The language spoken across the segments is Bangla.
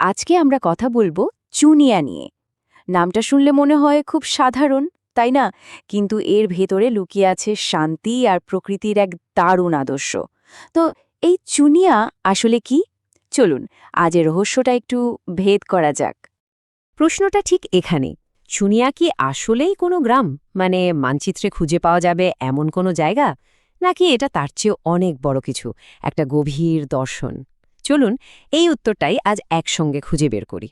আজকে আমরা কথা বলবো চুনিয়া নিয়ে। নামটা শুনলে মনে হয় খুব সাধারণ, তাই না? কিন্তু এর ভেতরে লুকিয়ে আছে শান্তি আর প্রকৃতির এক দারুণ আদর্শ। তো এই চুনিয়া আসলে কি? চলুন আজ এর রহস্যটা একটু ভেদ করা যাক। প্রশ্নটা ঠিক এখানে। চুনিয়া কি আসলেই কোনো গ্রাম, মানে মানচিত্রে খুঁজে পাওয়া যাবে এমন কোনো জায়গা, নাকি এটা তার চেয়েও অনেক বড় কিছু, একটা গভীর দর্শন? চলুন এই উত্তরটাই আজ একসঙ্গে খুঁজে বের করি।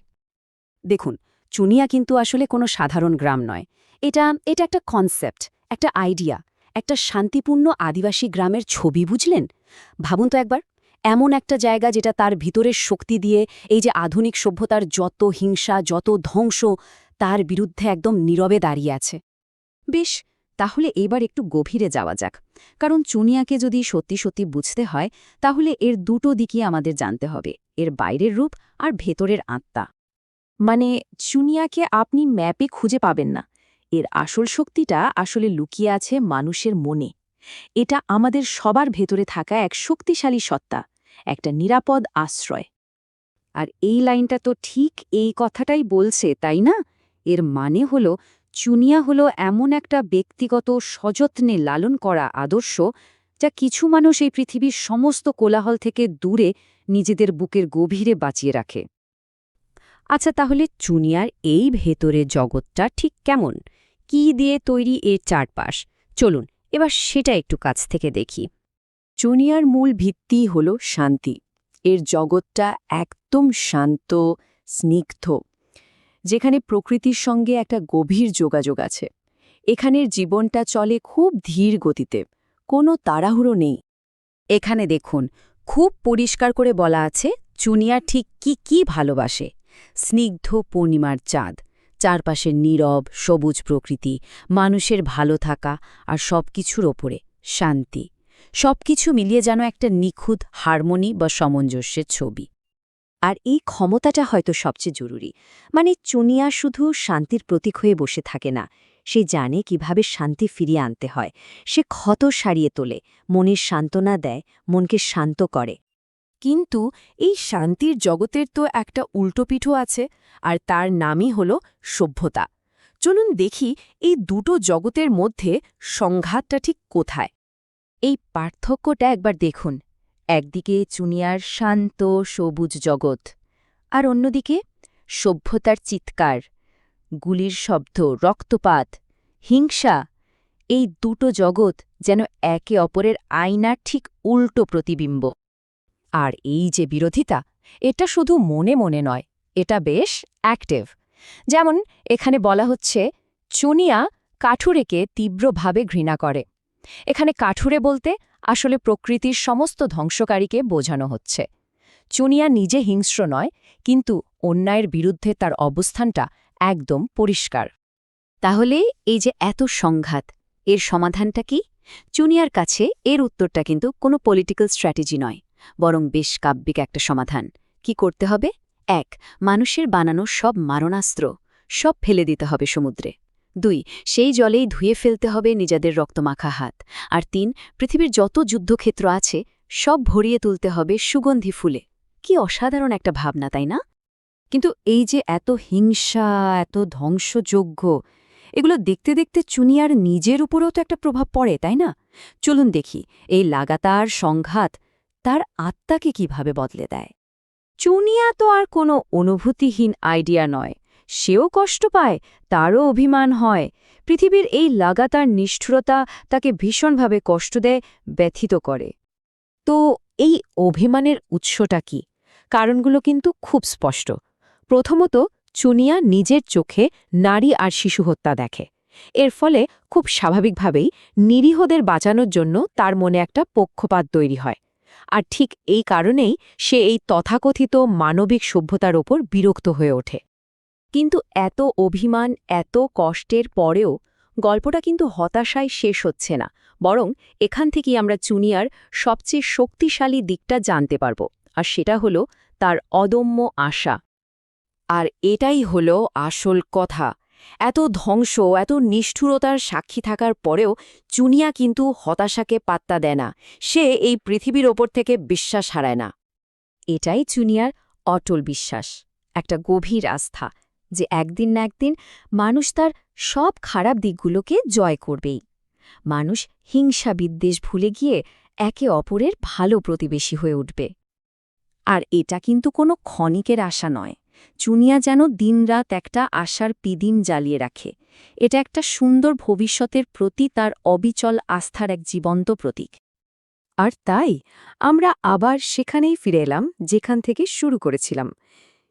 দেখুন, চুনিয়া কিন্তু আসলে কোনো সাধারণ গ্রাম নয়। এটা এটা একটা কনসেপ্ট, একটা আইডিয়া, একটা শান্তিপূর্ণ আদিবাসী গ্রামের ছবি, বুঝলেন? ভাবুন তো একবার, এমন একটা জায়গা যেটা তার ভিতরের শক্তি দিয়ে এই যে আধুনিক সভ্যতার যত হিংসা, যত ধ্বংস, তার বিরুদ্ধে একদম নীরবে দাঁড়িয়ে আছে। বেশ, তাহলে এবার একটু গভীরে যাওয়া যাক। কারণ চুনিয়াকে যদি সত্যি সত্যি বুঝতে হয়, তাহলে এর দুটো দিকই আমাদের জানতে হবে, এর বাইরের রূপ আর ভেতরের আত্মা। মানে চুনিয়াকে আপনি ম্যাপে খুঁজে পাবেন না। এর আসল শক্তিটা আসলে লুকিয়ে আছে মানুষের মনে। এটা আমাদের সবার ভেতরে থাকা এক শক্তিশালী সত্তা, একটা নিরাপদ আশ্রয়। আর এই লাইনটা তো ঠিক এই কথাটাই বলছে, তাই না? এর মানে হলো চুনিয়া হলো এমন একটা ব্যক্তিগত সযত্নে লালন করা আদর্শ, যা কিছু মানুষ এই পৃথিবীর সমস্ত কোলাহল থেকে দূরে নিজেদের বুকের গভীরে বাঁচিয়ে রাখে। আচ্ছা, তাহলে চুনিয়ার এই ভেতরের জগৎটা ঠিক কেমন? কি দিয়ে তৈরি এর চারপাশ? চলুন এবার সেটা একটু কাছ থেকে দেখি। চুনিয়ার মূল ভিত্তি হল শান্তি। এর জগৎটা একদম শান্ত, স্নিগ্ধ, যেখানে প্রকৃতির সঙ্গে একটা গভীর যোগাযোগ আছে। এখানের জীবনটা চলে খুব ধীর গতিতে, কোনো তাড়াহুড়ো নেই। এখানে দেখুন, খুব পরিষ্কার করে বলা আছে চুনিয়া ঠিক কি কি ভালোবাসে। স্নিগ্ধ পূর্ণিমার চাঁদ, চারপাশের নীরব সবুজ প্রকৃতি, মানুষের ভালো থাকা আর সবকিছুর ওপরে শান্তি। সবকিছু মিলিয়ে যেন একটা নিখুঁত হারমোনি বা সামঞ্জস্যের ছবি। আর এই ক্ষমতাটা হয়তো সবচেয়ে জরুরি। মানে চুনিয়া শুধু শান্তির প্রতীক হয়ে বসে থাকে না, সে জানে কিভাবে শান্তি ফিরিয়ে আনতে হয়। সে ক্ষত সারিয়ে তোলে, মনের সান্ত্বনা দেয়, মনকে শান্ত করে। কিন্তু এই শান্তির জগতের তো একটা উল্টোপিঠও আছে, আর তার নামই হল সভ্যতা। চলুন দেখি এই দুটো জগতের মধ্যে সংঘাতটা ঠিক কোথায়। এই পার্থক্যটা একবার দেখুন। একদিকে চুনিয়ার শান্ত সবুজ জগৎ, আর অন্যদিকে সভ্যতার চিৎকার, গুলির শব্দ, রক্তপাত, হিংসা। এই দুটো জগৎ যেন একে অপরের আয়নার ঠিক উল্টো প্রতিবিম্ব। আর এই যে বিরোধিতা, এটা শুধু মনে মনে নয়, এটা বেশ অ্যাক্টিভ। যেমন এখানে বলা হচ্ছে চুনিয়া কাঠুরেকে তীব্রভাবে ঘৃণা করে। এখানে কাঠুরে বলতে আসলে প্রকৃতির সমস্ত ধ্বংসকারীকে বোঝানো হচ্ছে। চুনিয়া নিজে হিংস্র নয়, কিন্তু অন্যায়ের বিরুদ্ধে তার অবস্থানটা একদম পরিষ্কার। তাহলে এই যে এত সংঘাত, এর সমাধানটা কি? চুনিয়ার কাছে এর উত্তরটা কিন্তু কোনো পলিটিক্যাল স্ট্র্যাটেজি নয়, বরং বেশ কাব্যিক একটা সমাধান। কি করতে হবে? ১. মানুষের বানানো সব মারণাস্ত্র সব ফেলে দিতে হবে সমুদ্রে। ২. সেই জলেই ধুয়ে ফেলতে হবে নিজেদের রক্তমাখা হাত। আর ৩. পৃথিবীর যত যুদ্ধক্ষেত্র আছে সব ভরিয়ে তুলতে হবে সুগন্ধি ফুলে। কি অসাধারণ একটা ভাবনা, তাই না? কিন্তু এই যে এত হিংসা, এত ধ্বংসযজ্ঞ, এগুলো দেখতে দেখতে চুনিয়ার নিজের উপরেও তো একটা প্রভাব পড়ে, তাই না? চলুন দেখি এই লাগাতার সংঘাত তার আত্মাকে কিভাবে বদলে দেয়। চুনিয়া তো আর কোনো অনুভূতিহীন আইডিয়া নয়। সেও কষ্ট পায়, তারও অভিমান হয়। পৃথিবীর এই লাগাতার নিষ্ঠুরতা তাকে ভীষণভাবে কষ্ট দেয়, ব্যথিত করে। তো এই অভিমানের উৎসটা কি? কারণগুলো কিন্তু খুব স্পষ্ট। প্রথমত, চুনিয়া নিজের চোখে নারী আর শিশু হত্যা দেখে। এর ফলে খুব স্বাভাবিকভাবেই নিরীহদের বাঁচানোর জন্য তার মনে একটা পক্ষপাত তৈরি হয়। আর ঠিক এই কারণেই সে এই তথাকথিত মানবিক সভ্যতার ওপর বিরক্ত হয়ে ওঠে। কিন্তু এত অভিমান, এত কষ্টের পরেও গল্পটা কিন্তু হতাশায় শেষ হচ্ছে না, বরং এখান থেকেই আমরা চুনিয়ার সবচেয়ে শক্তিশালী দিকটা জানতে পারব। আর সেটা হলো তার অদম্য আশা। আর এটাই হলো আসল কথা। এত ধ্বংস, এত নিষ্ঠুরতার সাক্ষী থাকার পরেও চুনিয়া কিন্তু হতাশাকে পাত্তা দেয় না। সে এই পৃথিবীর ওপর থেকে বিশ্বাস হারায় না। এটাই চুনিয়ার অটল বিশ্বাস। একটা গভীর আস্থা যে একদিন না একদিন মানুষ তার সব খারাপ দিকগুলোকে জয় করবেই। মানুষ হিংসা বিদ্বেষ ভুলে গিয়ে একে অপরের ভালো প্রতিবেশী হয়ে উঠবে। আর এটা কিন্তু কোনো ক্ষণিকের আশা নয়। চুনিয়া যেন দিনরাত একটা আশার পিদিম জ্বালিয়ে রাখে। এটা একটা সুন্দর ভবিষ্যতের প্রতি তার অবিচল আস্থার এক জীবন্ত প্রতীক। আর তাই আমরা আবার সেখানেই ফিরে এলাম যেখান থেকে শুরু করেছিলাম।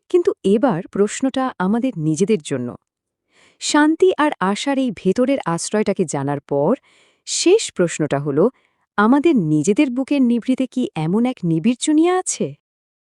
কিন্তু এবার প্রশ্নটা আমাদের নিজেদের জন্য। শান্তি আর আশার এই ভেতরের আশ্রয়টাকে জানার পর শেষ প্রশ্নটা হলো, আমাদের নিজেদের বুকের নিভৃতে কি এমন এক নিবিড় চুনিয়া আছে